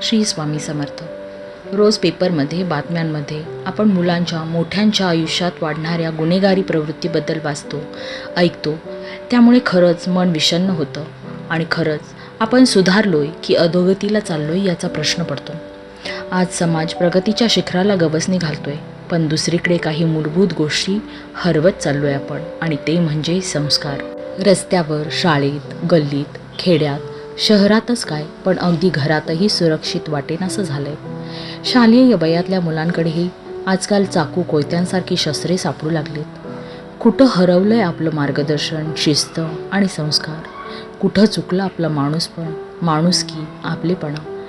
श्री स्वामी समर्थ. रोज पेपरमध्ये, बातम्यांमध्ये आपण मुलांच्या, मोठ्यांच्या आयुष्यात वाढणाऱ्या गुन्हेगारी प्रवृत्तीबद्दल वाचतो, ऐकतो. त्यामुळे खरंच मन विषण्ण होतं आणि खरंच आपण सुधारलोय की अधोगतीला चाललोय याचा प्रश्न पडतो. आज समाज प्रगतीच्या शिखराला गवसणी घालतोय, पण दुसरीकडे काही मूलभूत गोष्टी हरवत चाललोय आपण, आणि ते म्हणजे संस्कार. रस्त्यावर, शाळेत, गल्लीत, खेड्यात, शहरातच काय, पण अगदी घरातही सुरक्षित वाटेनासं झालंय. शालेय वयातल्या मुलांकडेही आजकाल चाकू, कोयत्यांसारखी शस्त्रे सापडू लागलीत. कुठं हरवलंय आपलं मार्गदर्शन, शिस्त आणि संस्कार? कुठं चुकलं आपलं माणूसपण, माणुसकी, आपलेपणा?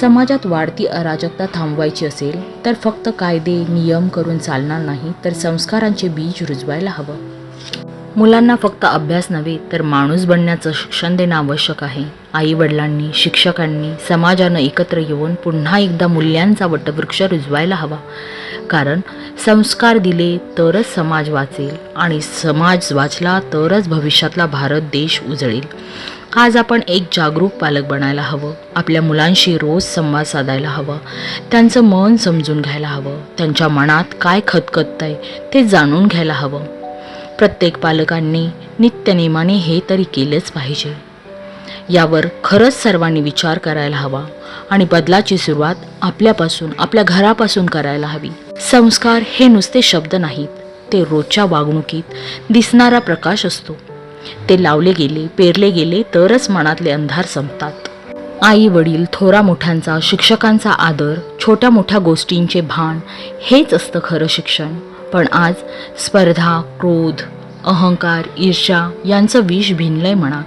समाजात वाढती अराजकता थांबवायची असेल तर फक्त कायदे, नियम करून चालणार नाही, तर संस्कारांचे बीज रुजवायला हवं. मुलांना फक्त अभ्यास नव्हे तर माणूस बनण्याचं शिक्षण देणं आवश्यक आहे. आईवडिलांनी, शिक्षकांनी, समाजानं एकत्र येऊन पुन्हा एकदा मूल्यांचा वटवृक्ष रुजवायला हवा. कारण संस्कार दिले तरच समाज वाचेल, आणि समाज वाचला तरच भविष्यातला भारत देश उजळेल. आज आपण एक जागरूक पालक बनायला हवं. आपल्या मुलांशी रोज संवाद साधायला हवा. त्यांचं मन समजून घ्यायला हवं. त्यांच्या मनात काय खतखततंय ते जाणून घ्यायला हवं. प्रत्येक पालकांनी नित्यनेमाने हे तरी केलंच पाहिजे. यावर खरंच सर्वांनी विचार करायला हवा, आणि बदलाची सुरुवात आपल्यापासून, आपल्या घरापासून करायला हवी. संस्कार हे नुसते शब्द नाहीत, ते रोजच्या वागणुकीत दिसणारा प्रकाश असतो. ते लावले गेले, पेरले गेले तरच मनातले अंधार संपतात. आई वडील, थोरा मोठ्यांचा, शिक्षकांचा आदर, छोट्या मोठ्या गोष्टींचे भान, हेच असतं खरं शिक्षण. पण आज स्पर्धा, क्रोध, अहंकार, ईर्ष्या यांचं विष भिनलंय मनात.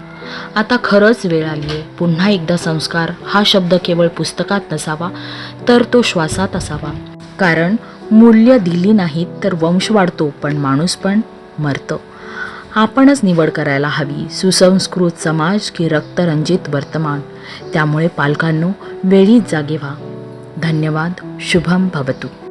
आता खरंच वेळ आली आहे पुन्हा एकदा संस्कार हा शब्द केवळ पुस्तकात नसावा, तर तो श्वासात असावा. कारण मूल्य दिली नाहीत तर वंश वाढतो, पण माणूस पण मरतं. आपणच निवड करायला हवी, सुसंस्कृत समाज की रक्तरंजित वर्तमान. त्यामुळे पालकांनो, वेळीच जागे व्हा. धन्यवाद. शुभम भवतु.